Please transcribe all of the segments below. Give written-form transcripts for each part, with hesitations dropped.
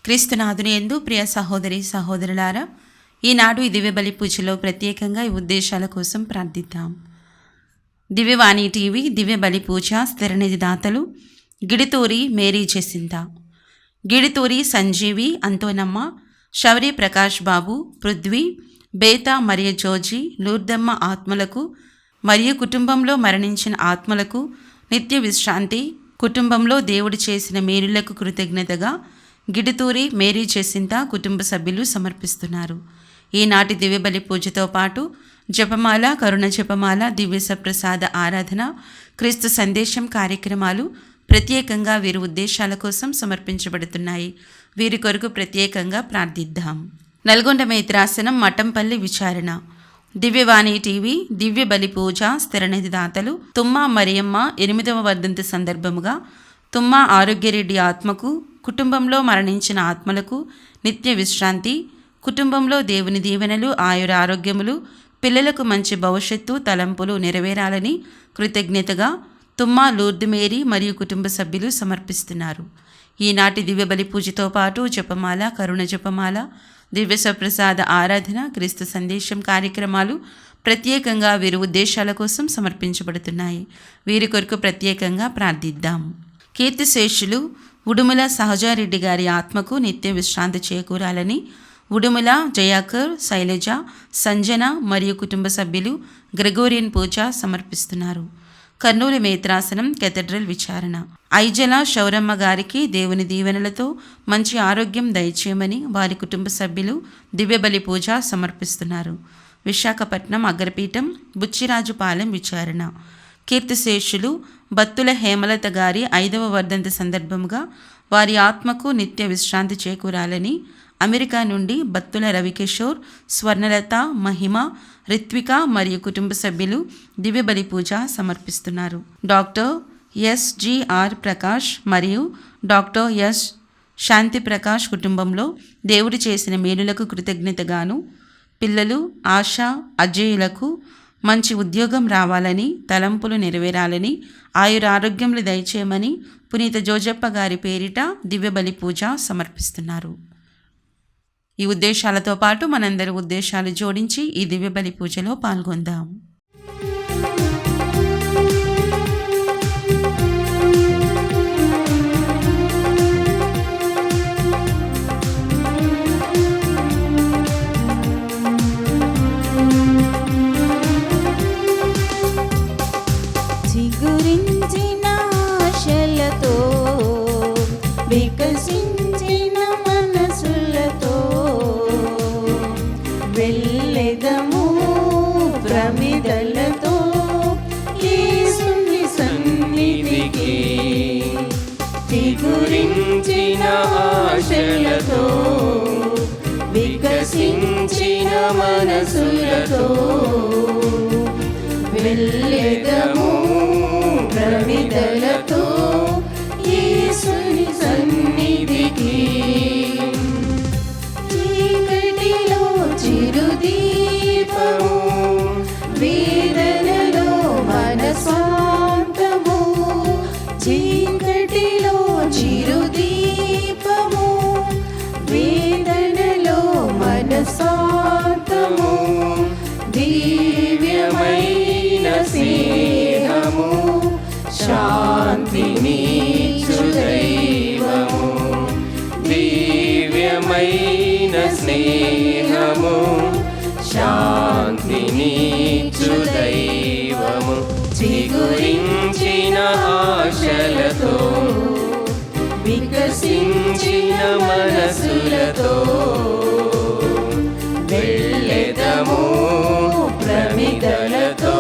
క్రీస్తునాథుని యందు ప్రియ సహోదరి సహోదరులారా, ఈనాడు ఈ దివ్య బలి పూజలో ప్రత్యేకంగా ఈ ఉద్దేశాల కోసం ప్రార్థిద్దాం. దివ్యవాణి టీవీ దివ్య బలి పూజ స్థిరనిధి దాతలు గిడితూరి మేరీ జెసింత, గిడితూరి సంజీవి అంతోనమ్మ, శౌరి ప్రకాష్ బాబు, పృథ్వీ, బేతా మరియ జోజీ, లూర్దమ్మ ఆత్మలకు మరియు కుటుంబంలో మరణించిన ఆత్మలకు నిత్య విశ్రాంతి, కుటుంబంలో దేవుడు చేసిన మేలులకు కృతజ్ఞతగా గిడితూరి మేరీ జెసింత కుటుంబ సభ్యులు సమర్పిస్తున్నారు. ఈనాటి దివ్యబలి పూజతో పాటు జపమాల, కరుణ జపమాల, దివ్య సప్రసాద ఆరాధన, క్రీస్తు సందేశం కార్యక్రమాలు ప్రత్యేకంగా వీరి ఉద్దేశాల కోసం సమర్పించబడుతున్నాయి. వీరి కొరకు ప్రత్యేకంగా ప్రార్థిద్దాం. నల్గొండ మేత్రాసనం మఠంపల్లి విచారణ. దివ్యవాణి టీవీ దివ్య బలి పూజ స్థిరనిధి దాతలు తుమ్మా మరియమ్మ 8వ వర్ధంతి సందర్భముగా తుమ్మా ఆరోగ్యరెడ్డి ఆత్మకు, కుటుంబంలో మరణించిన ఆత్మలకు నిత్య విశ్రాంతి, కుటుంబంలో దేవుని దీవెనలు, ఆయుర ఆరోగ్యములు, పిల్లలకు మంచి భవిష్యత్తు తలంపులు నెరవేరాలని కృతజ్ఞతగా తుమ్మా లూర్ద్ మేరీ మరియు కుటుంబ సభ్యులు సమర్పిస్తున్నారు. ఈనాటి దివ్య బలి పూజతో పాటు జపమాల, కరుణ జపమాల, దివ్య సప్రసాద ఆరాధన, క్రీస్తు సందేశం కార్యక్రమాలు ప్రత్యేకంగా వీరి ఉద్దేశాల కోసం సమర్పించబడుతున్నాయి. వీరి కొరకు ప్రత్యేకంగా ప్రార్థిద్దాం. కీర్తిశేషులు ఉడుముల సహజారెడ్డి గారి ఆత్మకు నిత్య విశ్రాంతి చేకూరాలని ఉడుముల జయాకర్, శైలజ, సంజన మరియు కుటుంబ సభ్యులు గ్రెగోరియన్ పూజ సమర్పిస్తున్నారు. కర్నూలు మేత్రాసనం కేథడ్రల్ విచారణ. ఐజల శౌరమ్మ గారికి దేవుని దీవెనలతో మంచి ఆరోగ్యం దయచేయమని వారి కుటుంబ సభ్యులు దివ్యబలి పూజ సమర్పిస్తున్నారు. విశాఖపట్నం అగ్రపీఠం బుచ్చిరాజుపాలెం విచారణ. కీర్తిశేషులు బత్తుల హేమలత గారి 5వ వర్ధంతి సందర్భంగా వారి ఆత్మకు నిత్య విశ్రాంతి చేకూరాలని అమెరికా నుండి బత్తుల రవికిషోర్, స్వర్ణలత, మహిమ, రిత్విక మరియు కుటుంబ సభ్యులు దివ్యబలి పూజ సమర్పిస్తున్నారు. డాక్టర్ ఎస్.జి.ఆర్. ప్రకాష్ మరియు డాక్టర్ ఎస్. శాంతి ప్రకాష్ కుటుంబంలో దేవుడు చేసిన మేలులకు కృతజ్ఞతగాను పిల్లలు ఆశ, అజేయులకు మంచి ఉద్యోగం రావాలని, తలంపులు నెరవేరాలని, ఆయురారోగ్యములు దయచేయమని పునీత జోజప్ప గారి పేరిట దివ్యబలి పూజ సమర్పిస్తున్నారు. ఈ ఉద్దేశాలతో పాటు మనందరి ఉద్దేశాలు జోడించి ఈ దివ్యబలి పూజలో పాల్గొందాం. వికసించిన మనసులతో వెళ్ళెదము ప్రమిదలతో యేసుని సన్నిధికి, చిగురించిన ఆశలతో వికసించిన మనసులతో వెళ్ళెదము ప్రమిదలతో యేసుని సన్నిధికి. చీకటిలో చిరుదీపము, వేదనలో మనసాంతము, చీకటిలో చిరుదీపము, వేదనలో మనసాంతము, దివ్యమైన స్నేహము, శాంతిని దైవము, దివ్యమైన స్నేహము, శాంతిని దైవము, చిగురించిన ఆశలతో వికసించిన మనసులతో వెళ్ళెదము ప్రమిదలతో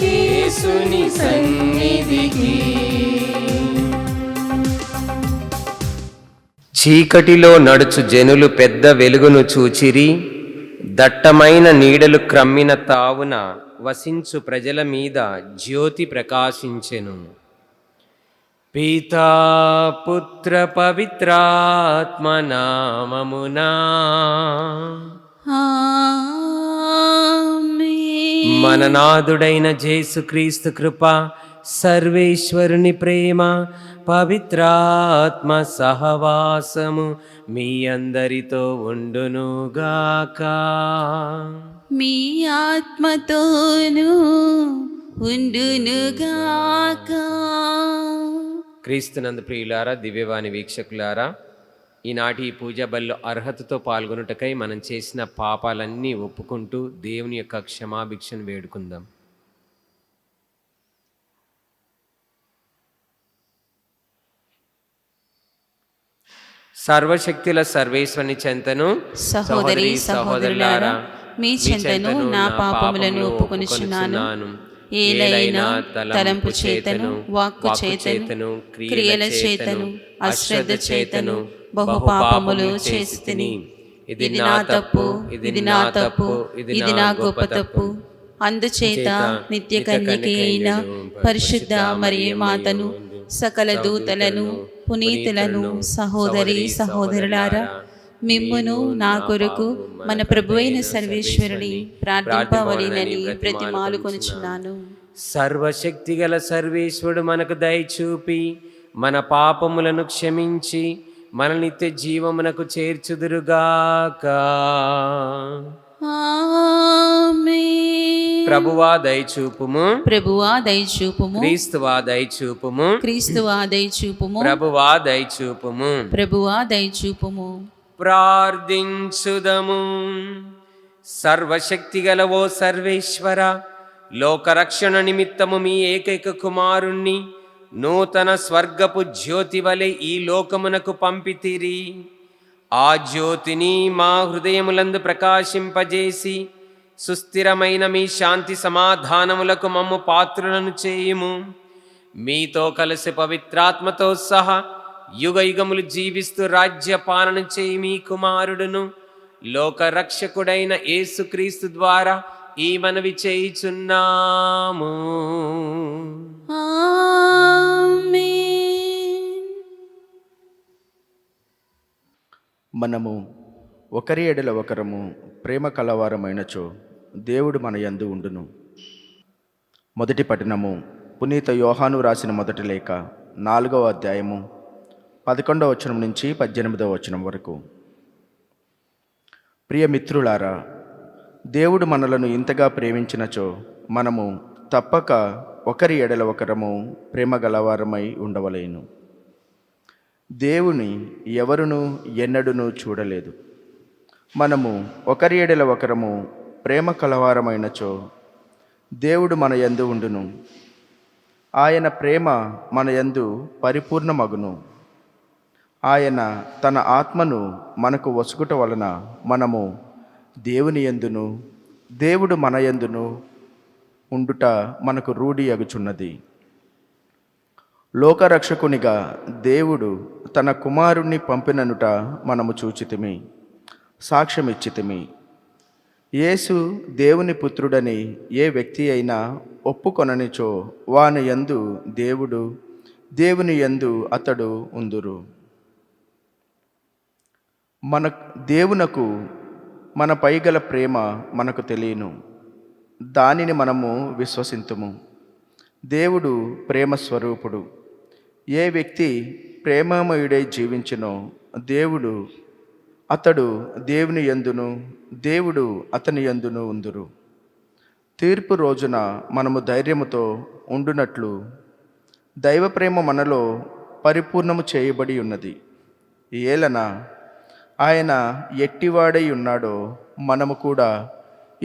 యేసుని సన్నిధికి. చీకటిలో నడుచు జనులు పెద్ద వెలుగును చూచిరి, దట్టమైన నీడలు క్రమ్మిన తావున వసించు ప్రజల మీద జ్యోతి ప్రకాశించెను. పితా పుత్ర పవిత్రాత్మ నామమునా ఆమేన్. మన నాథుడైన యేసుక్రీస్తు కృప, సర్వేశ్వరుని ప్రేమ, పవిత్రాత్మ సహవాసము మీ అందరితో ఉండునుగాక. మీ ఆత్మతోనూ ఉండునుగాక. క్రీస్తునందు ప్రియులారా, దివ్యవాణి వీక్షకులారా, ఈనాటి ఈ పూజ బలిలో అర్హతతో పాల్గొనుటకై మనం చేసిన పాపాలన్నీ ఒప్పుకుంటూ దేవుని యొక్క క్షమాభిక్షను వేడుకుందాం. సర్వశక్తుల సర్వేశ్వరుని చెంతను సహోదరి సహోదరులారా, మీ చెంతను నా పాపములను ఒప్పుకొనుచున్నాను. ఏలైనా తలంపు చేతను, వాక్కు చేతను, క్రియల చేతను, అశ్రద్ధ చేతను బహు పాపములు చేసితిని. ఇది నా తప్పు, ఇది నా తప్పు, ఇది నా గొప్ప తప్పు. అందుచేత నిత్య కన్యకి అయిన పరిశుద్ధ మరియ మాతను, సకల దూతలను, పునీతులను, సహోదరి సహోదరులారా, మిమ్మును నా కొరకు మన ప్రభువైన సర్వేశ్వరుని ప్రార్థింపవలెనని ప్రతిమాలు కొనుచున్నాను. సర్వశక్తి గల సర్వేశ్వరుడు మనకు దయచూపి మన పాపములను క్షమించి మన నిత్య జీవమునకు చేర్చుదురుగాక. ఆమేన్. ప్రభువా దయచూపుము, ప్రభువా దయచూపుము, క్రీస్తువా దయచూపుము, క్రీస్తువా దయచూపుము, ప్రభువా దయచూపుము. ప్రభువా దయచూపుము. ప్రార్థించుదము. సర్వశక్తిగల ఓ సర్వేశ్వర, లోకరక్షణ నిమిత్తము మీ ఏకైక కుమారుణ్ణి నూతన స్వర్గపు జ్యోతి వలె ఈ లోకమునకు పంపితిరి. ఆ జ్యోతిని మా హృదయములందు ప్రకాశింపజేసి సుస్థిరమైన మీ శాంతి సమాధానములకు మమ్ము పాత్రులను చేయుము. మీతో కలిసి పవిత్రాత్మతో సహా యుగ యుగములు జీవిస్తూ రాజ్య పాలన చేయి మీ కుమారుడును లోకరక్షకుడైన యేసుక్రీస్తు ద్వారా ఈ మనవి చేయుచున్నాము. ఆమేన్. మనము ఒకరి ఎడల ఒకరము ప్రేమ కలవారమైనచో దేవుడు మన యందు ఉండును. మొదటి పఠనము పునీత యోహాను రాసిన మొదటి లేఖ 4వ అధ్యాయము 11వ వచనం నుంచి 18వ వచనం వరకు. ప్రియ మిత్రులారా, దేవుడు మనలను ఇంతగా ప్రేమించినచో మనము తప్పక ఒకరి ఎడల ఒకరము ప్రేమ గలవారమై ఉండవలేను. దేవుని ఎవరును ఎన్నడూనూ చూడలేదు. మనము ఒకరి ఎడల ఒకరము ప్రేమ కలవారమైనచో దేవుడు మన యందు ఉండును. ఆయన ప్రేమ మన యందు పరిపూర్ణమగును. ఆయన తన ఆత్మను మనకు వసుగుట వలన మనము దేవుని యందును, దేవుడు మన యందును ఉండుట మనకు రూఢి అగుచున్నది. లోకరక్షకునిగా దేవుడు తన కుమారుణ్ణి పంపిననుట మనము చూచితిమి, సాక్ష్యమిచ్చితిమి. యేసు దేవుని పుత్రుడని ఏ వ్యక్తి అయినా ఒప్పుకొననిచో వాని యందు దేవుడు, దేవుని యందు అతడు ఉందురు. మన దేవునకు మన పైగల ప్రేమ మనకు తెలియను, దానిని మనము విశ్వసింతుము. దేవుడు ప్రేమ స్వరూపుడు. ఏ వ్యక్తి ప్రేమమయుడై జీవించునో అతడు దేవుని యందును, దేవుడు అతని యందును ఉందురు. తీర్పు రోజున మనము ధైర్యముతో ఉండునట్లు దైవ ప్రేమ మనలో పరిపూర్ణము చేయబడి ఉన్నది. ఏలన ఆయన ఎట్టివాడై ఉన్నాడో మనము కూడా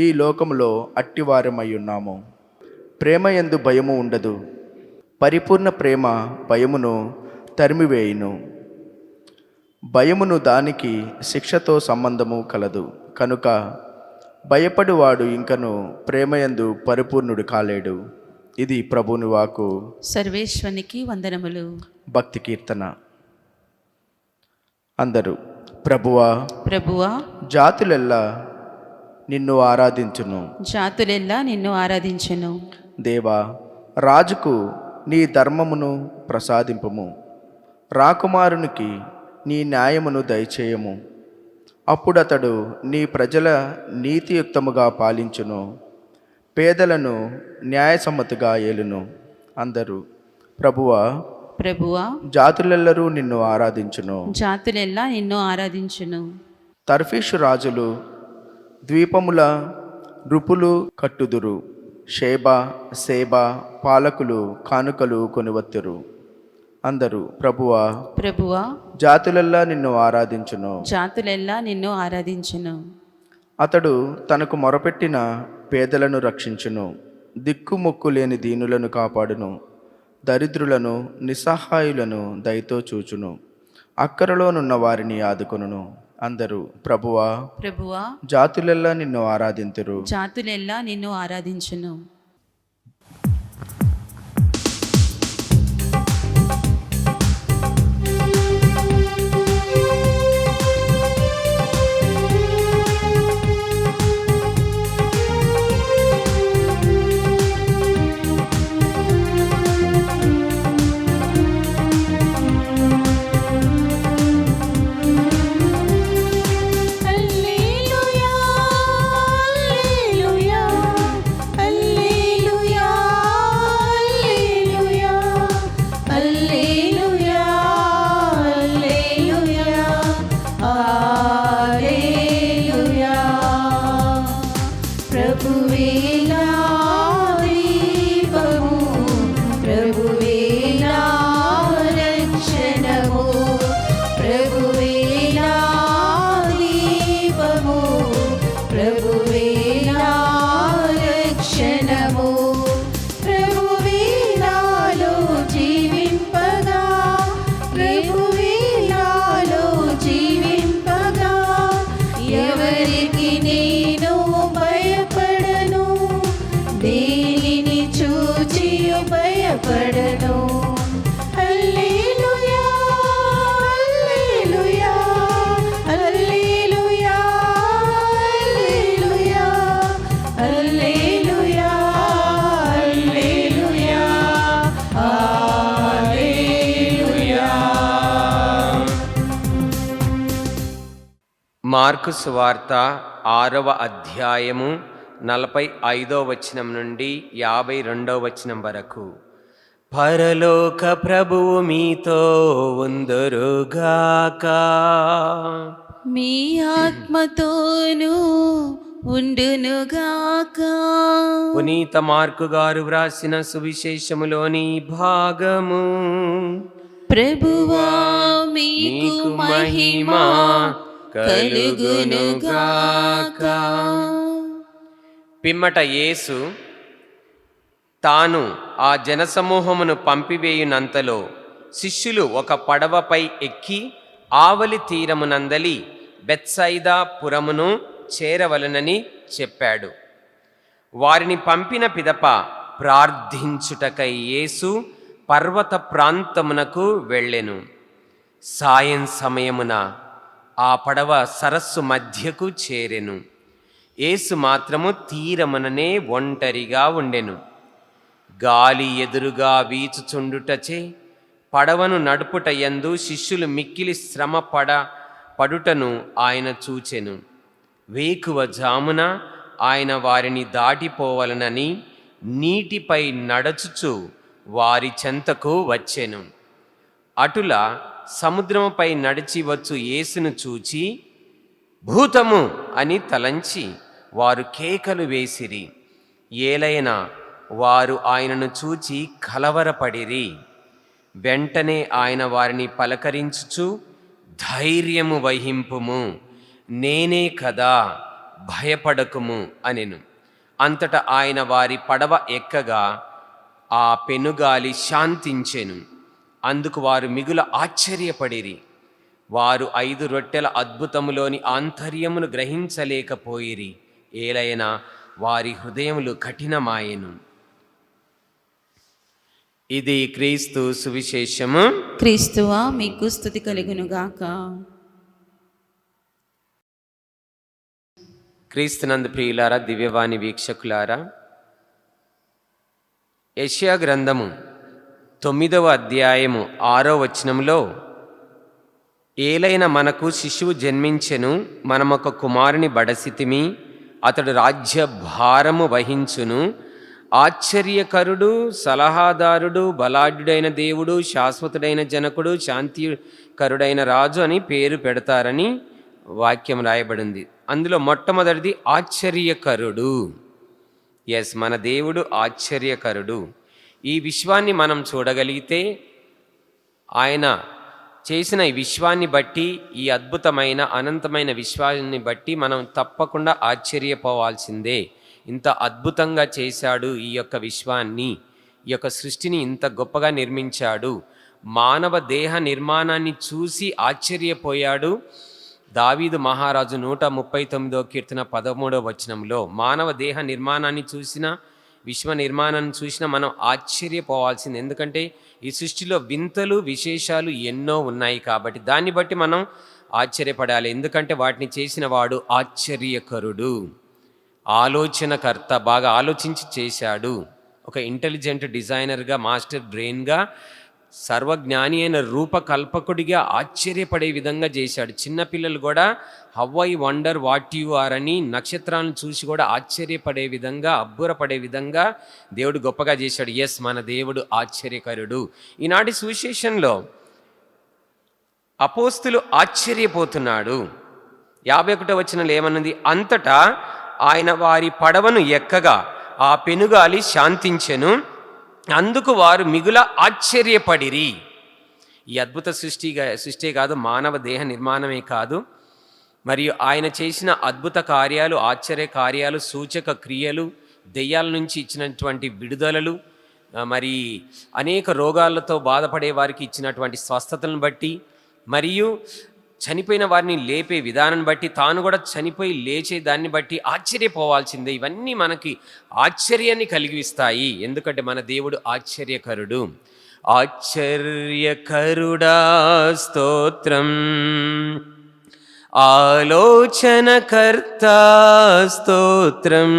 ఈ లోకములో అట్టివారమై ఉన్నాము. ప్రేమ యందు భయము ఉండదు. పరిపూర్ణ ప్రేమ భయమును తరిమివేయును. భయమును దానికి శిక్షతో సంబంధము కలదు. కనుక భయపడువాడు ఇంకను ప్రేమయందు పరిపూర్ణుడు కాలేడు. ఇది ప్రభుని వాక్కు. సర్వేశ్వరునికి వందనములు. భక్తి కీర్తన. అందరూ ప్రభువా ప్రభువా, జాతులెల్లా నిన్ను ఆరాధించును. జాతులెల్లా నిన్ను ఆరాధించెను. దేవా, రాజుకు నీ ధర్మమును ప్రసాదింపుము. రాకుమారునికి నీ న్యాయమును దయచేయము. అప్పుడతడు నీ ప్రజల నీతియుక్తముగా పాలించును, పేదలను న్యాయసమ్మతిగా ఏలును. అందరూ ప్రభువా ప్రభువా జాతులెల్లరూ నిన్ను ఆరాధించును. జాతులెల్లా నిన్ను ఆరాధించును. తర్ఫీషు రాజులు ద్వీపముల నృపులు కట్టుదురు. షేబా సేబా పాలకులు కానుకలు కొనివత్తురు. అందరూ ప్రభువా ప్రభువా జాతులెల్లా నిన్ను ఆరాధించును. జాతులెల్లా నిన్ను ఆరాధించును. అతడు తనకు మొరపెట్టిన పేదలను రక్షించును. దిక్కుమొక్కు లేని దీనులను కాపాడును. దరిద్రులను నిస్సహాయులను దయతో చూచును. అక్కరలోనున్న వారిని ఆదుకొనును. అందరూ ప్రభువా ప్రభువా జాతులెల్లా నిన్ను ఆరాధింతురు. జాతులెల్లా నిన్ను ఆరాధించును. మార్కు సువార్త 6వ అధ్యాయము 45వ వచనం నుండి 52వ వచనం వరకు. పరలోక ప్రభువు మీతో ఉందురుగాక. మీ ఆత్మతోనూ ఉండునుగాక. పునీత మార్కు గారు వ్రాసిన సువిశేషములోని భాగము. ప్రభువా మీకు మహిమ కలుగునుగాక. పిమ్మట యేసు తాను ఆ జనసమూహమును పంపివేయునంతలో శిష్యులు ఒక పడవపై ఎక్కి ఆవలి తీరమునందలి బెత్సైదా పురమును చేరవలనని చెప్పాడు. వారిని పంపిన పిదప ప్రార్థించుటకై యేసు పర్వత ప్రాంతమునకు వెళ్ళెను. సాయం సమయమున ఆ పడవ సరస్సు మధ్యకు చేరెను. యేసు మాత్రము తీరముననే ఒంటరిగా ఉండెను. గాలి ఎదురుగా వీచుచుండుటచే పడవను నడుపుట యందు శిష్యులు మిక్కిలి శ్రమ పడుటను ఆయన చూచెను. వేకువ జామున ఆయన వారిని దాటిపోవలనని నీటిపై నడచుచు వారి చెంతకు వచ్చెను. అటులా సముద్రముపై నడిచి వచ్చు యేసును చూచి భూతము అని తలంచి వారు కేకలు వేసిరి. ఏలైనా వారు ఆయనను చూచి కలవరపడిరి. వెంటనే ఆయన వారిని పలకరించుచు ధైర్యము వహింపుము, నేనే కదా, భయపడకుము అనెను. అంతటా ఆయన వారి పడవ ఎక్కగా ఆ పెనుగాలి శాంతించెను. అందుకు వారు మిగుల ఆశ్చర్యపడిరి. వారు 5 రొట్టెల అద్భుతములోని ఆంతర్యమును గ్రహించలేకపోయిరి. ఏలైనా వారి హృదయములు కఠినమాయెను. ఇది క్రీస్తు సువిశేషము. క్రీస్తువా మీకు స్తుతి కలుగునుగాక. క్రీస్తునందు ప్రియులారా, దివ్యవాణి వీక్షకులారా, యెషయా గ్రంథము 9వ అధ్యాయము 6వ వచనంలో ఏలైన మనకు శిశువు జన్మించెను, మనమొక కుమారుని బడసితిమి, అతడు రాజ్య భారము వహించును, ఆశ్చర్యకరుడు, సలహాదారుడు, బలాఢ్యుడైన దేవుడు, శాశ్వతుడైన జనకుడు, శాంతికరుడైన రాజు అని పేరు పెడతారని వాక్యం రాయబడింది. అందులో మొట్టమొదటిది ఆశ్చర్యకరుడు. ఎస్, మన దేవుడు ఆశ్చర్యకరుడు. ఈ విశ్వాన్ని మనం చూడగలిగితే, ఆయన చేసిన ఈ విశ్వాన్ని బట్టి, ఈ అద్భుతమైన అనంతమైన విశ్వాన్ని బట్టి మనం తప్పకుండా ఆశ్చర్యపోవాల్సిందే. ఇంత అద్భుతంగా చేశాడు ఈ యొక్క విశ్వాన్ని, ఈ యొక్క సృష్టిని ఇంత గొప్పగా నిర్మించాడు. మానవ దేహ నిర్మాణాన్ని చూసి ఆశ్చర్యపోయాడు దావీదు మహారాజు 139వ కీర్తన 13వ వచనంలో. మానవ దేహ నిర్మాణాన్ని చూసిన, విశ్వ నిర్మాణాన్ని చూసిన మనం ఆశ్చర్యపోవాల్సింది. ఎందుకంటే ఈ సృష్టిలో వింతలు విశేషాలు ఎన్నో ఉన్నాయి కాబట్టి దాన్ని బట్టి మనం ఆశ్చర్యపడాలి. ఎందుకంటే వాటిని చేసిన వాడు ఆశ్చర్యకరుడు, ఆలోచనకర్త, బాగా ఆలోచించి చేశాడు. ఒక ఇంటెలిజెంట్ డిజైనర్గా, మాస్టర్ బ్రెయిన్గా, సర్వజ్ఞాని అయిన రూపకల్పకుడిగా ఆశ్చర్యపడే విధంగా చేశాడు. చిన్నపిల్లలు కూడా how I wonder what you are అని నక్షత్రాలను చూసి కూడా ఆశ్చర్యపడే విధంగా, అబ్బురపడే విధంగా దేవుడు గొప్పగా చేశాడు. ఎస్, మన దేవుడు ఆశ్చర్యకరుడు. ఈనాటి సువిశేషంలో అపోస్తులు ఆశ్చర్యపోతున్నాడు. 51వ వచనంలో ఏమన్నది? అంతటా ఆయన వారి పడవను ఎక్కగా ఆ పెనుగాలి శాంతించెను, అందుకు వారు మిగుల ఆశ్చర్యపడిరి. ఈ అద్భుత సృష్టి కాదు, మానవ దేహ నిర్మాణమే కాదు, మరియు ఆయన చేసిన అద్భుత కార్యాలు, ఆశ్చర్య కార్యాలు, సూచక క్రియలు, దెయ్యాల నుంచి ఇచ్చినటువంటి విడుదలలు, మరి అనేక రోగాలతో బాధపడే వారికి ఇచ్చినటువంటి స్వస్థతలను బట్టి, మరియు చనిపోయిన వారిని లేపే విధానం బట్టి, తాను కూడా చనిపోయి లేచే దాన్ని బట్టి ఆశ్చర్యపోవాల్సిందే. ఇవన్నీ మనకి ఆశ్చర్యాన్ని కలిగిస్తాయి. ఎందుకంటే మన దేవుడు ఆశ్చర్యకరుడు. ఆశ్చర్యకరుడా స్తోత్రం, ఆలోచనకర్త స్తోత్రం,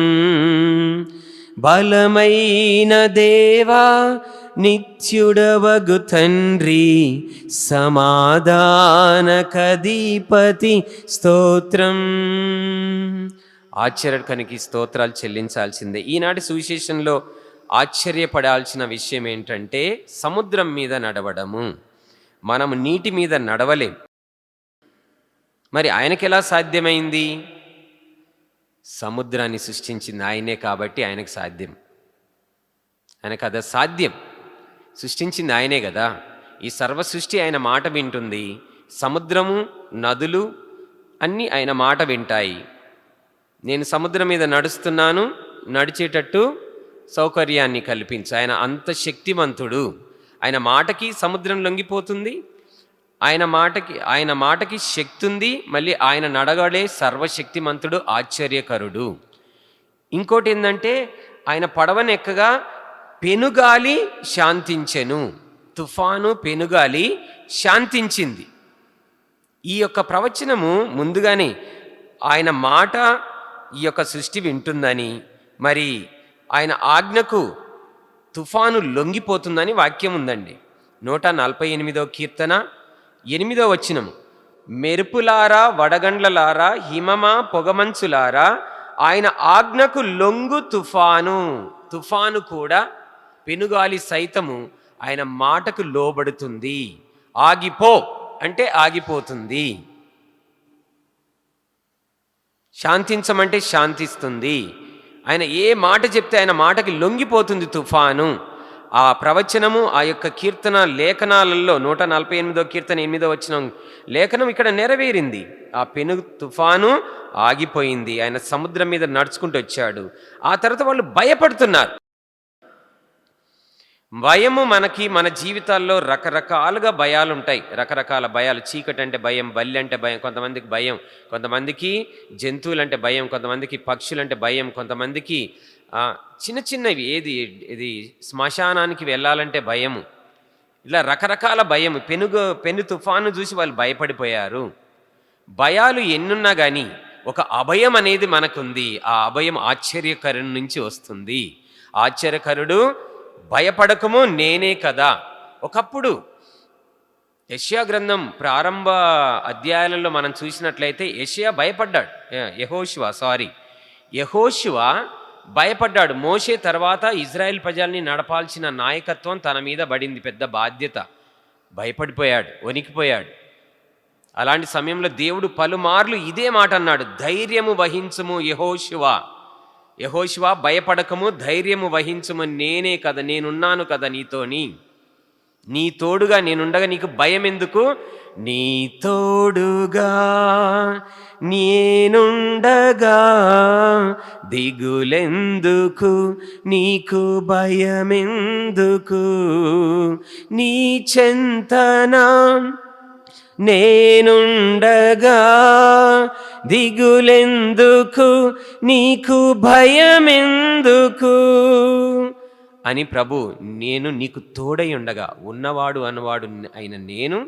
బలమైన దేవా నిత్యుడవగు తండ్రి, సమాధానకధిపతి స్తోత్రం. ఆశ్చర్యకనికి స్తోత్రాలు చెల్లించాల్సిందే. ఈనాటి సువిశేషంలో ఆశ్చర్యపడాల్సిన విషయం ఏంటంటే సముద్రం మీద నడవడము. మనము నీటి మీద నడవలేం. మరి ఆయనకి ఎలా సాధ్యమైంది? సముద్రాన్ని సృష్టించింది ఆయనే కాబట్టి ఆయనకు సాధ్యం. ఆయనకు అది సాధ్యం. సృష్టించింది ఆయనే కదా. ఈ సర్వ సృష్టి ఆయన మాట వింటుంది. సముద్రము, నదులు అన్నీ ఆయన మాట వింటాయి. నేను సముద్రం మీద నడుస్తున్నాను, నడిచేటట్టు సౌకర్యాన్ని కల్పించు. ఆయన అంత శక్తివంతుడు. ఆయన మాటకి సముద్రం లొంగిపోతుంది. ఆయన మాటకి శక్తి ఉంది. మళ్ళీ ఆయన నడగడే సర్వశక్తిమంతుడు, ఆశ్చర్యకరుడు. ఇంకోటి ఏంటంటే ఆయన పడవను ఎక్కగా పెనుగాలి శాంతించెను. తుఫాను, పెనుగాలి శాంతించింది. ఈ యొక్క ప్రవచనము ముందుగానే ఆయన మాట ఈ యొక్క సృష్టి వింటుందని, మరి ఆయన ఆజ్ఞకు తుఫాను లొంగిపోతుందని వాక్యం ఉందండి. 148వ కీర్తన 8వ వచనం, మెరుపులారా, వడగండ్లలారా, హిమమా, పొగమంచులారా, ఆయన ఆజ్ఞకు లొంగు తుఫాను. తుఫాను కూడా, పెనుగాలి సైతము ఆయన మాటకు లోబడుతుంది. ఆగిపో అంటే ఆగిపోతుంది, శాంతించమంటే శాంతిస్తుంది. ఆయన ఏ మాట చెప్తే ఆయన మాటకి లొంగిపోతుంది తుఫాను. ఆ ప్రవచనము, ఆ యొక్క కీర్తన లేఖనాలలో 148వ కీర్తన 8వ వచనం లేఖనం ఇక్కడ నెరవేరింది. ఆ పెను తుఫాను ఆగిపోయింది. ఆయన సముద్రం మీద నడుచుకుంటూ వచ్చాడు. ఆ తర్వాత వాళ్ళు భయపడుతున్నారు. భయము మన జీవితాల్లో రకరకాలుగా భయాలు ఉంటాయి. రకరకాల భయాలు. చీకటి అంటే భయం, బల్లి అంటే భయం, కొంతమందికి భయం, కొంతమందికి జంతువులంటే భయం, కొంతమందికి పక్షులంటే భయం, కొంతమందికి చిన్న చిన్నవి ఇది శ్మశానానికి వెళ్ళాలంటే భయము. ఇలా రకరకాల భయం. పెను తుఫాను చూసి వాళ్ళు భయపడిపోయారు. భయాలు ఎన్నున్నా కానీ ఒక అభయం అనేది మనకుంది. ఆ అభయం ఆశ్చర్యకరుడి నుంచి వస్తుంది. ఆశ్చర్యకరుడు, భయపడకము నేనే కదా. ఒకప్పుడు యెషయా గ్రంథం ప్రారంభ అధ్యాయాలలో మనం చూసినట్లయితే యెషయా భయపడ్డాడు. యెహోషువ భయపడ్డాడు. మోషే తర్వాత ఇజ్రాయెల్ ప్రజల్ని నడపాల్సిన నాయకత్వం తన మీద పడింది, పెద్ద బాధ్యత. భయపడిపోయాడు, వణికిపోయాడు. అలాంటి సమయంలో దేవుడు పలుమార్లు ఇదే మాట అన్నాడు, ధైర్యము వహించుము యెహోషువ భయపడకము, ధైర్యము వహించుము, నేనే కదా, నేనున్నాను కదా నీతోని, నీ తోడుగా నేనుండగా నీకు భయం ఎందుకు, నీ తోడుగా నేనుండగా దిగులెందుకు, నీకు భయమెందుకు, నీ చెంతనా నేనుండగా దిగులెందుకు, నీకు భయమెందుకు అని ప్రభు, నేను నీకు తోడై ఉండగా, ఉన్నవాడు అన్నవాడు అయిన నేను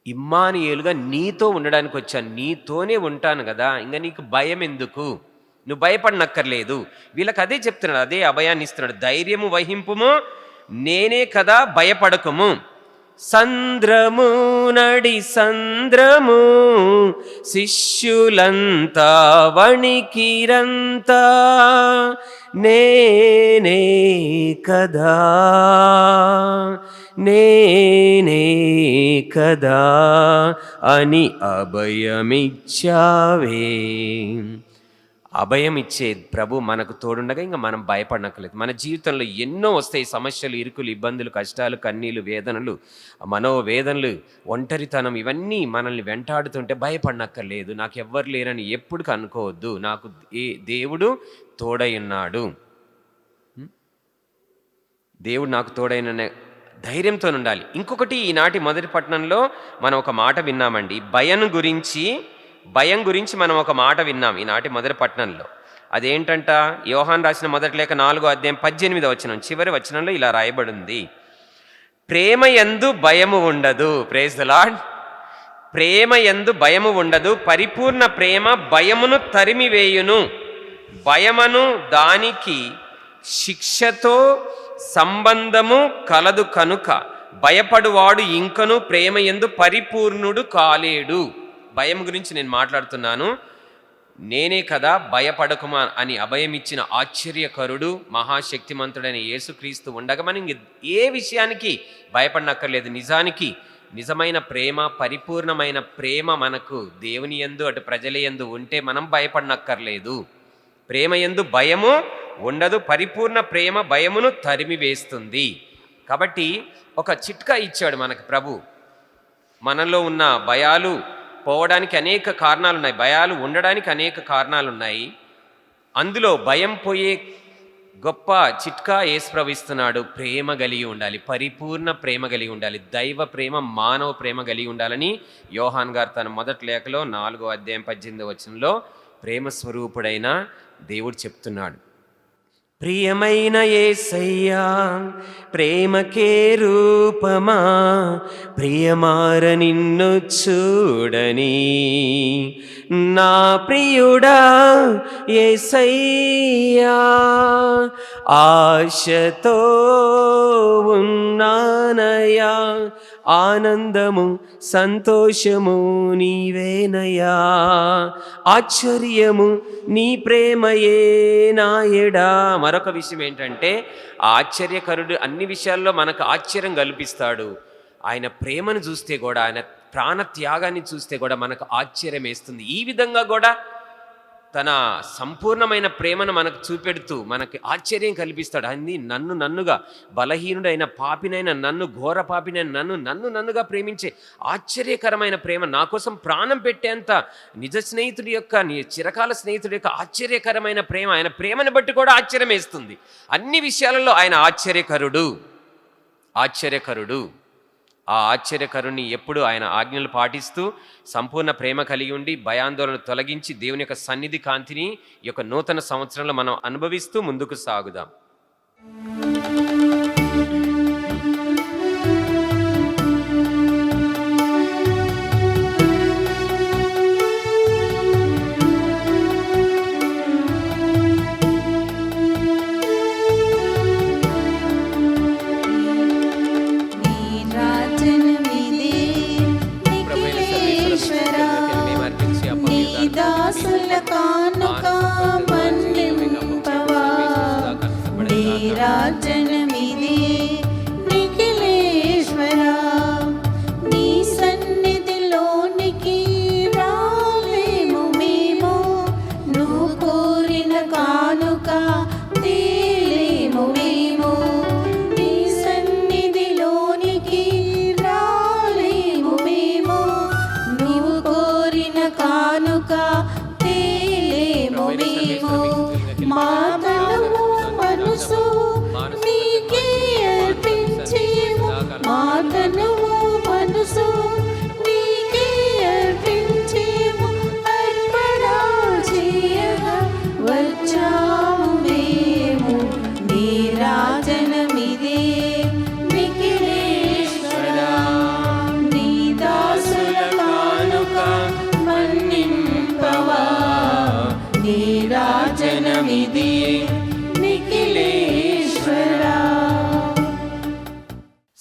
ఇమ్మానుయేలుగా నీతో ఉండడానికి వచ్చాను, నీతోనే ఉంటాను కదా, ఇంకా నీకు భయం ఎందుకు, నువ్వు భయపడనక్కర్లేదు. వీళ్ళకి అదే చెప్తున్నాడు, అదే అభయాన్ని ఇస్తున్నాడు, ధైర్యము వహింపుము, నేనే కదా, భయపడకము. సంద్రము నడి సంద్రము శిష్యులంతా వణికిరంతా, నేనే కదా, నేనే కదా అని అభయమిచ్చావే. అభయం ఇచ్చే ప్రభు మనకు తోడుండగా ఇంకా మనం భయపడనక్కర్లేదు. మన జీవితంలో ఎన్నో వస్తాయి సమస్యలు, ఇరుకులు, ఇబ్బందులు, కష్టాలు, కన్నీళ్ళు, వేదనలు, మనోవేదనలు, ఒంటరితనం, ఇవన్నీ మనల్ని వెంటాడుతుంటే భయపడనక్కర్లేదు. నాకు ఎవ్వరు లేరని ఎప్పుడు అనుకోవద్దు, నాకు దేవుడు తోడై ఉన్నాడు, దేవుడు నాకు తోడైన ధైర్యంతో ఉండాలి. ఇంకొకటి, ఈనాటి మొదటి పట్టణంలో మనం ఒక మాట విన్నామండి, భయం గురించి మనం ఒక మాట విన్నాం ఈనాటి మొదటి పట్టణంలో. అదేంటంట, యోహాను రాసిన మొదటి లేఖ 4వ అధ్యాయం 18వ వచనం చివరి వచనంలో ఇలా రాయబడింది, ప్రేమ యందు భయము ఉండదు. Praise the lord. ప్రేమ యందు భయము ఉండదు, పరిపూర్ణ ప్రేమ భయమును తరిమివేయును. భయమను దానికి శిక్షతో సంబంధము కలదు కనుక భయపడువాడు ఇంకను ప్రేమ యందు పరిపూర్ణుడు కాలేడు. భయం గురించి నేను మాట్లాడుతున్నాను. నేనే కదా, భయపడకుమా అని అభయమిచ్చిన ఆశ్చర్యకరుడు, మహాశక్తిమంతుడైన యేసుక్రీస్తు ఉండగా మనం ఏ విషయానికి భయపడనక్కర్లేదు. నిజానికి నిజమైన ప్రేమ, పరిపూర్ణమైన ప్రేమ మనకు దేవుని యందు అటు ప్రజల యందు ఉంటే మనం భయపడనక్కర్లేదు. ప్రేమ యందు భయము ఉండదు, పరిపూర్ణ ప్రేమ భయమును తరిమివేస్తుంది. కాబట్టి ఒక చిట్కా ఇచ్చాడు మనకు ప్రభు. మనలో ఉన్న భయాలు పోవడానికి అనేక కారణాలు ఉన్నాయి, భయాలు ఉండడానికి అనేక కారణాలు ఉన్నాయి. అందులో భయం పోయే గొప్ప చిట్కా యేసు ప్రభు ఇస్తున్నాడు. ప్రేమ కలిగి ఉండాలి, పరిపూర్ణ ప్రేమ కలిగి ఉండాలి, దైవ ప్రేమ, మానవ ప్రేమ కలిగి ఉండాలని యోహాన్ గారు తన మొదటి లేఖలో 4వ అధ్యాయం 18వ వచనంలో ప్రేమ స్వరూపుడైన దేవుడు చెప్తున్నాడు. ప్రియమైన యేసయ్యా ప్రేమకే రూపమా, ప్రియమార నిన్ను చూడని నా ప్రియుడా యేసయ్యా, ఆశతో ఉన్నానయ్యా, ఆనందము సంతోషము నీవేనయ్యా, ఆశ్చర్యము నీ ప్రేమయే నాయడా. మరొక విషయం ఏంటంటే, ఆశ్చర్యకరుడు అన్ని విషయాల్లో మనకు ఆశ్చర్యం కల్పిస్తాడు. ఆయన ప్రేమను చూస్తే కూడా, ఆయన ప్రాణ త్యాగాన్ని చూస్తే కూడా మనకు ఆశ్చర్యం వేస్తుంది. ఈ విధంగా కూడా తన సంపూర్ణమైన ప్రేమను మనకు చూపెడుతూ మనకి ఆశ్చర్యం కల్పిస్తాడు. అన్ని నన్నుగా, బలహీనుడైన పాపినైన నన్ను, ఘోర పాపినైన నన్నుగా ప్రేమించే ఆశ్చర్యకరమైన ప్రేమ, నా కోసం ప్రాణం పెట్టేంత నిజ స్నేహితుడి యొక్క, చిరకాల స్నేహితుడి యొక్క ఆశ్చర్యకరమైన ప్రేమ, ఆయన ప్రేమను బట్టి కూడా ఆశ్చర్యం వేస్తుంది. అన్ని విషయాలలో ఆయన ఆశ్చర్యకరుడు. ఆ ఆశ్చర్యకరుణ్ణి ఎప్పుడు ఆయన ఆజ్ఞలు పాటిస్తూ సంపూర్ణ ప్రేమ కలిగి ఉండి భయాందోళన తొలగించి దేవుని యొక్క సన్నిధి కాంతిని ఈ యొక్క నూతన సంవత్సరంలో మనం అనుభవిస్తూ ముందుకు సాగుదాం. దాసుల కానుక మన్నింపవా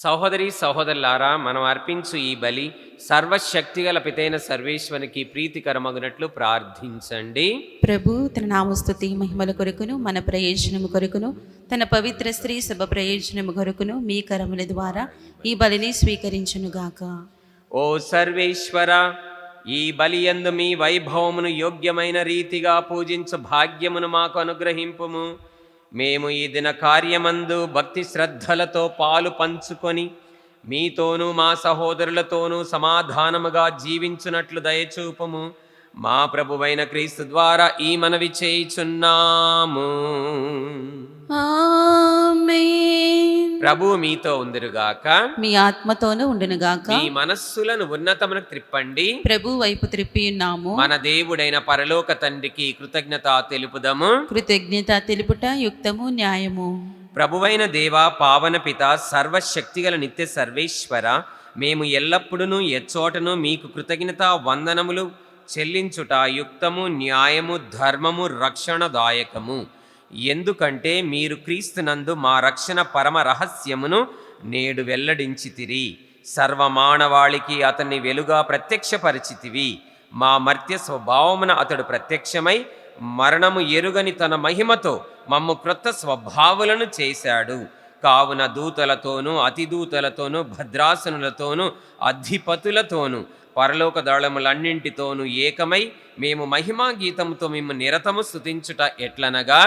సహోదరి సహోదరులారా, మనం అర్పించు ఈ బలి సర్వశక్తిగల పితైన సర్వేశ్వరునికి ప్రీతికరమగునట్లు ప్రార్థించండి. ప్రభు తన నామస్తుతి మహిమల కొరకును మన ప్రయోజనము కొరకును తన పవిత్ర స్త్రీ శుభ ప్రయోజనము కొరకును మీ కరముల ద్వారా ఈ బలిని స్వీకరించునుగాక. ఓ సర్వేశ్వర, ఈ బలియందు మీ వైభవమును యోగ్యమైన రీతిగా పూజించు భాగ్యమును మాకు అనుగ్రహింపుము. మేము ఈ దిన కార్యమందు భక్తి శ్రద్ధలతో పాలు పంచుకొని మీతోనూ మా సహోదరులతోనూ సమాధానముగా జీవించునట్లు దయచూపుము. మా ప్రభువైన క్రీస్తు ద్వారా ఈ మనవి చేయుచున్నాము. ఆమేన్. ప్రభు మీతో ఉందిరుగాక. మీ ఆత్మతోనూ ఉండునుగాక. మీ మనస్సులను ఉన్నతమునకు త్రిప్పండి. ప్రభు వైపు త్రిప్పి ఉన్నాము. మన దేవుడైన పరలోక తండ్రికి కృతజ్ఞత తెలుపుదము. కృతజ్ఞత తెలుపుట యుక్తము న్యాయము. ప్రభువైన దేవా, పావన పిత, సర్వశక్తిగల నిత్య సర్వేశ్వర, మేము ఎల్లప్పుడూ ఎచ్చోటను మీకు కృతజ్ఞత వందనములు చెల్లించుట యుక్తము, న్యాయము, ధర్మము, రక్షణదాయకము. ఎందుకంటే మీరు క్రీస్తునందు మా రక్షణ పరమ రహస్యమును నేడు వెల్లడించితిరి. సర్వమానవాళికి అతన్ని వెలుగా ప్రత్యక్షపరిచితివి. మా మర్త్య స్వభావమున అతడు ప్రత్యక్షమై మరణము ఎరుగని తన మహిమతో మమ్ము క్రొత్త స్వభావులను చేశాడు. కావున దూతలతోనూ అతిదూతలతోనూ భద్రాసనులతోనూ అధిపతులతోనూ పరలోక దళములన్నింటితోనూ ఏకమై మేము మహిమా గీతముతో మేము నిరతము స్తుతించుట ఎట్లనగా,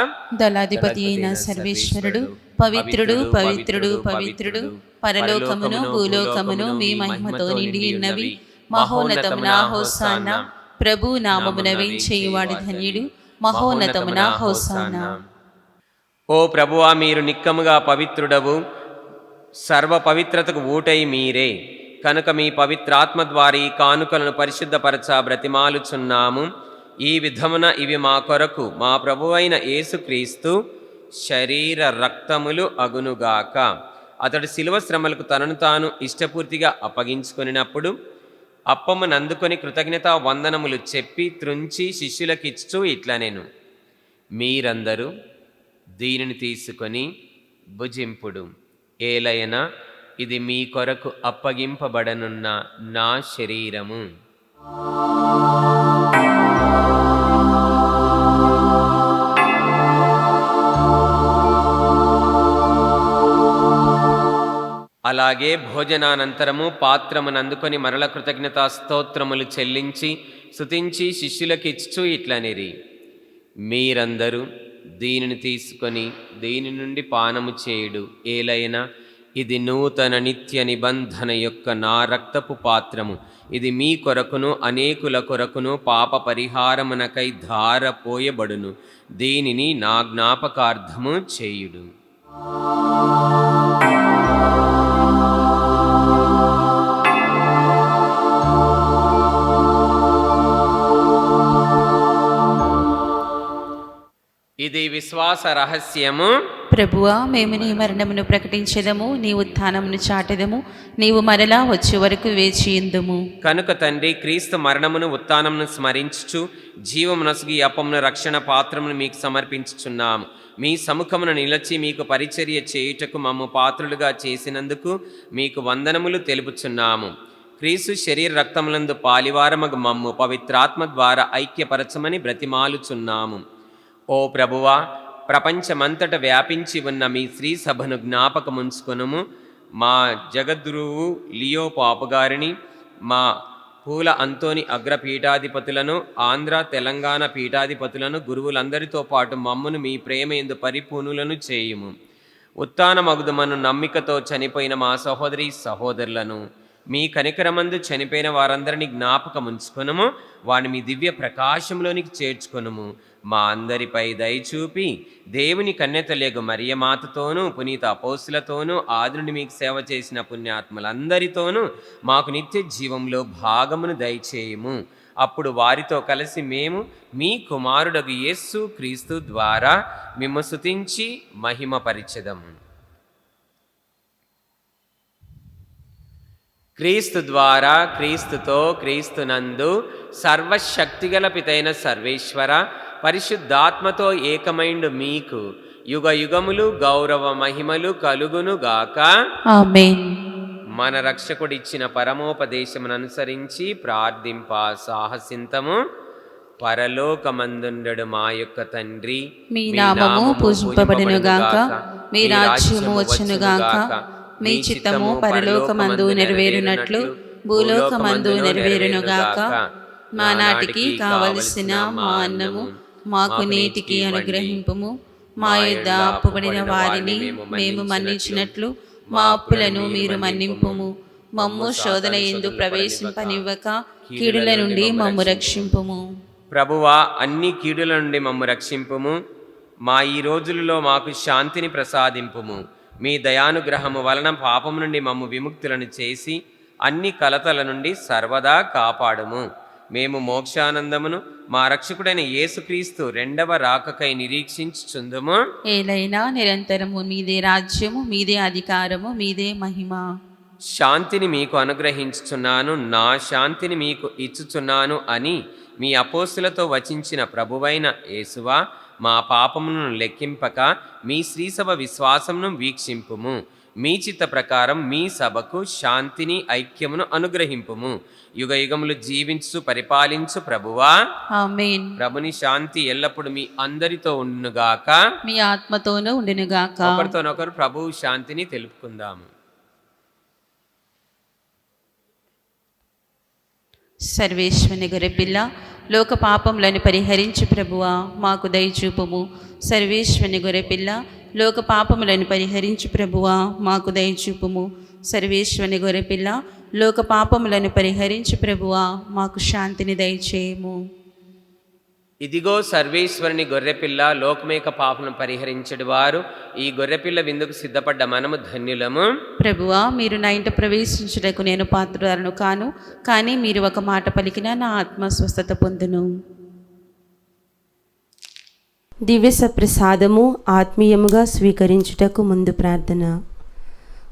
దళాధిపతి అయిన సర్వేశ్వరుడు పవిత్రుడు పవిత్రుడు పవిత్రుడు, పరలోకమును భూలోకమును మీ మహిమతో నిండి ఉన్నవి. మహోన్నతమున హోసానా. ప్రభు నామమున వేంచేయువాడు ధన్యుడు. మహోన్నతమున హోసానా. ఓ ప్రభువా, మీరు నిక్కముగా పవిత్రుడవు, సర్వ పవిత్రతకు ఊటై మీరే. కనుక మీ పవిత్రాత్మ ద్వారా ఈ కానుకలను పరిశుద్ధపరచ బ్రతిమాలుచున్నాము. ఈ విధమున ఇవి మా కొరకు మా ప్రభువైన యేసుక్రీస్తు శరీర రక్తములు అగునుగాక. అతడు శిలువ శ్రమలకు తనను తాను ఇష్టపూర్తిగా అప్పగించుకొనినప్పుడు అప్పమును అందుకొని కృతజ్ఞతా వందనములు చెప్పి త్రుంచి శిష్యులకిచ్చు ఇట్లనెను, మీరందరూ దీనిని తీసుకొని భుజింపుడు. ఏలయన ఇది మీ కొరకు అప్పగింపబడనున్న నా శరీరము. అలాగే భోజనానంతరము పాత్రమునందుకొని మరల కృతజ్ఞతా స్తోత్రములు చెల్లించి స్తుతించి శిష్యులకిచ్చు ఇట్లనిరి, మీరందరూ దీనిని తీసుకొని దీని నుండి పానము చేయుడు. ఏలైనా ఇది నూతన నిత్య నిబంధన యొక్క నా రక్తపు పాత్రము. ఇది మీ కొరకును అనేకుల కొరకును పాప పరిహారమునకై ధారపోయబడును. దీనిని నా జ్ఞాపకార్థము చేయుడు. ఇది విశ్వాస రహస్యము. ప్రభువా, మేము నీ మరణమును ప్రకటించెదము, నీ ఉత్థానమును చాటెదము. నీవు మరలా వచ్చే వరకు వేచియుందుము. కనుక తండ్రి, క్రీస్తు మరణమును ఉత్థానమును స్మరించుచు జీవమునసుగి అప్పమును రక్షణ పాత్రమును మీకు సమర్పించుచున్నాము. మీ సముఖమును నిలచి మీకు పరిచర్య చేయుటకు మమ్ము పాత్రులుగా చేసినందుకు మీకు వందనములు తెలుపుచున్నాము. క్రీస్తు శరీర రక్తములందు పాలివారమగు మమ్ము పవిత్రాత్మ ద్వారా ఐక్యపరచమని బ్రతిమాలుచున్నాము. ఓ ప్రభువా, ప్రపంచమంతట వ్యాపించి ఉన్న మీ శ్రీ సభను జ్ఞాపకముంచుకొనుము. మా జగద్గురువు లియో పాపుగారిని, మా పూల అంతోని అగ్రపీఠాధిపతులను, ఆంధ్ర తెలంగాణ పీఠాధిపతులను, గురువులందరితో పాటు మమ్మును మీ ప్రేమ యందు పరిపూర్ణులను చేయుము. ఉత్థానమగుదుమను నమ్మికతో చనిపోయిన మా సహోదరి సహోదరులను, మీ కనికరమందు చనిపోయిన వారందరినీ జ్ఞాపకముంచుకొనుము. వారిని మీ దివ్య ప్రకాశంలోనికి చేర్చుకొనుము. మా అందరిపై దయచూపి దేవుని కన్యతలేగు మరియమాతతోనూ పునీత అపోస్తులతోనూ ఆది నుండి మీకు సేవ చేసిన పుణ్యాత్మలందరితోనూ మాకు నిత్య జీవంలో భాగమును దయచేయము. అప్పుడు వారితో కలిసి మేము మీ కుమారుడగు యేసు క్రీస్తు ద్వారా మిమ్ము స్తుతించి మహిమపరిచెదము. క్రీస్తు ద్వారా, క్రీస్తుతో, క్రీస్తునందు సర్వశక్తిగల పితైన సర్వేశ్వర, పరిశుద్ధాత్మతో ఏకమైండు మీకు యుగ యుగములు గౌరవ మహిమలు కలుగును గాక. ఆమేన్. మన రక్షకుడిచ్చిన పరమోపదేశమును అనుసరించి ప్రార్థింప సాహసింతము. పరలోకమందుండడు మా యొక్క తండ్రి, మీ నామము పూజింపబడునుగాక, మీ రాజ్యము వచ్చునుగాక, మీ చిత్తము పరలోకమందు నెరవేరునట్లు భూలోకమందు నెరవేరునుగాక. మా నాటికి కావలసిన మా అన్నము మాకు నేటికి అనుగ్రహింపుము. మా యొద్ద అప్పుబడిన వారిని మేము మన్నించినట్లు మా అప్పులను మీరు మన్నింపుము. మమ్ము శోధన యందు ప్రవేశింపనివ్వక కీడుల నుండి మమ్ము రక్షింపుము. ప్రభువా, అన్ని కీడుల నుండి మమ్ము రక్షింపుము. మా ఈ రోజులలో మాకు శాంతిని ప్రసాదింపుము. మీ దయానుగ్రహము వలన పాపము నుండి మమ్ము విముక్తులను చేసి అన్ని కలతల నుండి సర్వదా కాపాడుము. మేము మోక్షానందమును మా రక్షకుడైన యేసుక్రీస్తు రెండవ రాకకై నిరీక్షించుచుందుము. ఏలైనా నిరంతరము మీదే రాజ్యము, మీదే అధికారము, మీదే మహిమ. శాంతిని మీకు అనుగ్రహించుచున్నాను, నా శాంతిని మీకు ఇచ్చుచున్నాను అని మీ అపోస్తులతో వచించిన ప్రభువైన యేసువా, మా పాపములను లెక్కింపక మీ శ్రీసభ విశ్వాసమును వీక్షింపుము. మీ చిత్త ప్రకారం మీ సభకు శాంతిని ఐక్యమును అనుగ్రహింపుము. యుగ యుగములు జీవించు పరిపాలించు ప్రభువా. ఆమేన్. ప్రభుని శాంతి ఎల్లప్పుడు మీ అందరితో ఉండునుగాక, మీ ఆత్మతోనూ ఉండునుగాక. ఒకరితోనొకరు ప్రభువు శాంతిని తెలుపుకుందాము. సర్వేశ్వరుని గొర్రెపిల్ల, లోక పాపములను పరిహరించు ప్రభువా, మాకు దయచూపుము. సర్వేశ్వరుని గొర్రెపిల్ల, లోక పాపములను పరిహరించు ప్రభువా, మాకు దయచూపుము. సర్వేశ్వరుని గొర్రెపిల్ల, లోక పాపములను పరిహరించు ప్రభువా, మాకు శాంతిని దయచేయము. ఇదిగో సర్వేశ్వరుని గొర్రెపిల్ల, లోకమేక పాపను పరిహరించడు వారు. ఈ గొర్రెపిల్ల విందుకు సిద్ధపడ్డ మనము ధన్యులము. ప్రభువా, మీరు నా ఇంట ప్రవేశించుటకు నేను పాత్రురాలను కాను, కానీ మీరు ఒక మాట పలికినా నా ఆత్మ స్వస్థత పొందును. దివ్య సప్రసాదము ఆత్మీయముగా స్వీకరించుటకు ముందు ప్రార్థన.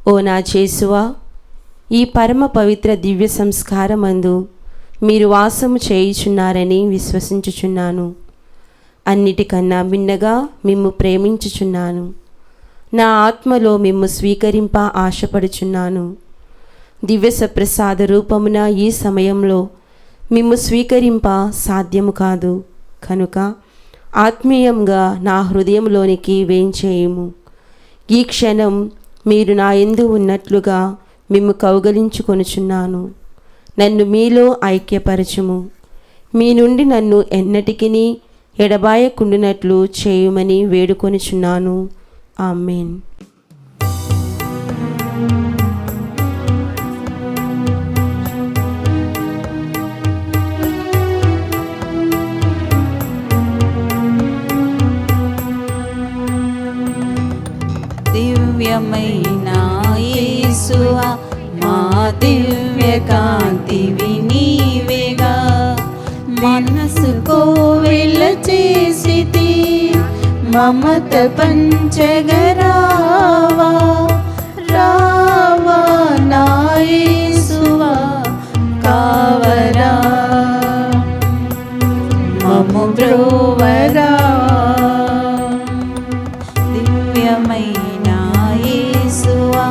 ఓ నా యేసువా, ఈ పరమ పవిత్ర దివ్య సంస్కారమందు మీరు వాసము చేయుచున్నారని విశ్వసించుచున్నాను. అన్నిటికన్నా భిన్నగా మిమ్ము ప్రేమించుచున్నాను. నా ఆత్మలో మిమ్ము స్వీకరింప ఆశపడుచున్నాను. దివ్య సప్రసాద రూపమున ఈ సమయంలో మిమ్ము స్వీకరింప సాధ్యము కాదు కనుక ఆత్మీయంగా నా హృదయంలోనికి వేంచేయుము. ఈ క్షణం మీరు నా యందు ఉన్నట్లుగా మిమ్ము కౌగలించుకొనుచున్నాను. నన్ను మీలో ఐక్యపరచుము. మీ నుండి నన్ను ఎన్నటికిని ఎడబాయకుండునట్లు చేయుమని వేడుకొనుచున్నాను. ఆమేన్. దివ్యమైన యేసువా, మా దివ్య కాంతివి నీవేగా. మనసు కోవెల చేసితి మమత పంచగరావా. రావా నా యేసువా, కావరా మము బ్రోవరా. దివ్యమైన యేసువా,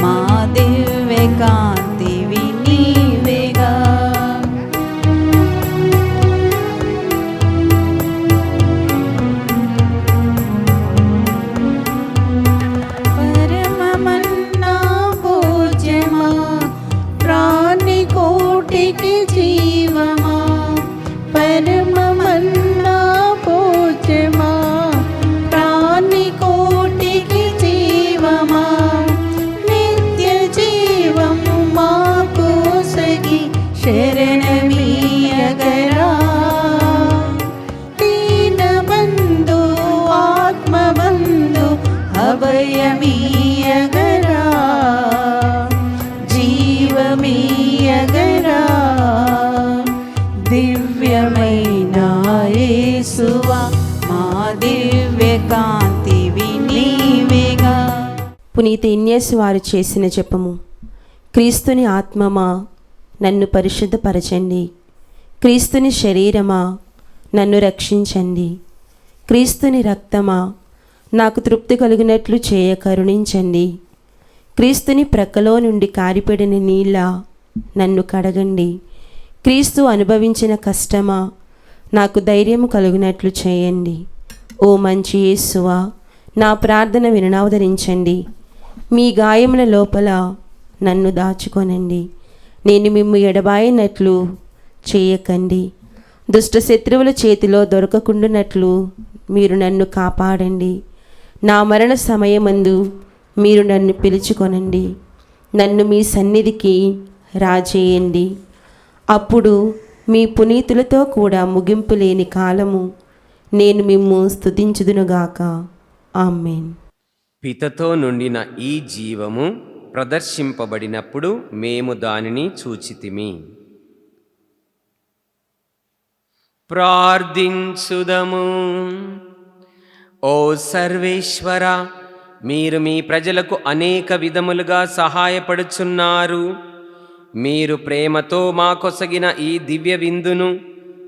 మా దివ్య కాంతివి నీవేగా. పరమమన్నా పూజ్యమా, ప్రాణి కోటికి జీవమా. పరమమన్నా పూజ్యమా, ప్రాణి కోటికి జీవమా. నిత్య జీవము మాకు సగి శరణమీయగరా. దీనబంధు ఆత్మబంధు అభయమీయగరా. జీవమీయగరా. దివ్యమైన యేసువా, మా దివ్య కాంతివి నీవేగా. పునీత ఇన్యేసు వారు చేసిన జపము. క్రీస్తుని ఆత్మమా, నన్ను పరిశుద్ధపరచండి. క్రీస్తుని శరీరమా, నన్ను రక్షించండి. క్రీస్తుని రక్తమా, నాకు తృప్తి కలిగినట్లు చేయ కరుణించండి. క్రీస్తుని ప్రక్కలో నుండి కారిపడిన నీళ్ళ నన్ను కడగండి. క్రీస్తు అనుభవించిన కష్టమా, నాకు ధైర్యము కలుగునట్లు చేయండి. ఓ మంచి యేసువా, నా ప్రార్థన వినవదరించండి. మీ గాయముల లోపల నన్ను దాచుకొనండి. నేను మిమ్ము ఎడబాయినట్లు చేయకండి. దుష్ట శత్రువుల చేతిలో దొరకకుండానట్లు మీరు నన్ను కాపాడండి. నా మరణ సమయమందు మీరు నన్ను పిలుచుకొనండి. నన్ను మీ సన్నిధికి రాజేయండి. అప్పుడు మీ పునీతులతో కూడా ముగింపు లేని కాలము నేను మిమ్ము స్తుతించుదునుగాక. ఆమేన్. పితతో నుండిన ఈ జీవము ప్రదర్శింపబడినప్పుడు మేము దానిని చూచితిమి. ప్రార్థించుదము. ఓ సర్వేశ్వర, మీరు మీ ప్రజలకు అనేక విధములుగా సహాయపడుచున్నారు. మీరు ప్రేమతో మా కొసగిన ఈ దివ్య విందును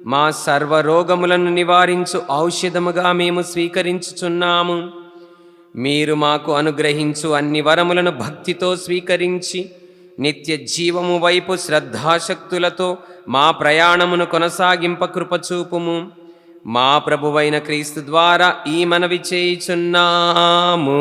మా సర్వరోగములను నివారించు ఔషధముగా మేము స్వీకరించుచున్నాము. మీరు మాకు అనుగ్రహించు అన్ని వరములను భక్తితో స్వీకరించి నిత్య జీవము వైపు శ్రద్ధాశక్తులతో మా ప్రయాణమును కొనసాగింప కృపచూపుము. మా ప్రభువైన క్రీస్తు ద్వారా ఈ మనవి చేయుచున్నాము.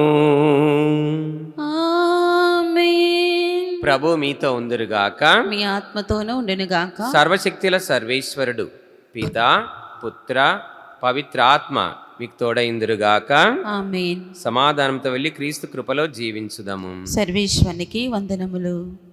ఆమేన్. ప్రభు మీతో ఉందురుగాక. మీ ఆత్మతోనూ ఉండునుగాక. సర్వశక్తుల సర్వేశ్వరుడు పిత, పుత్ర, పవిత్ర ఆత్మ మీకు తోడైందురుగాక. ఆమేన్. సమాధానంతో వెళ్ళి క్రీస్తు కృపలో జీవించుదాము. సర్వేశ్వరునికి వందనములు.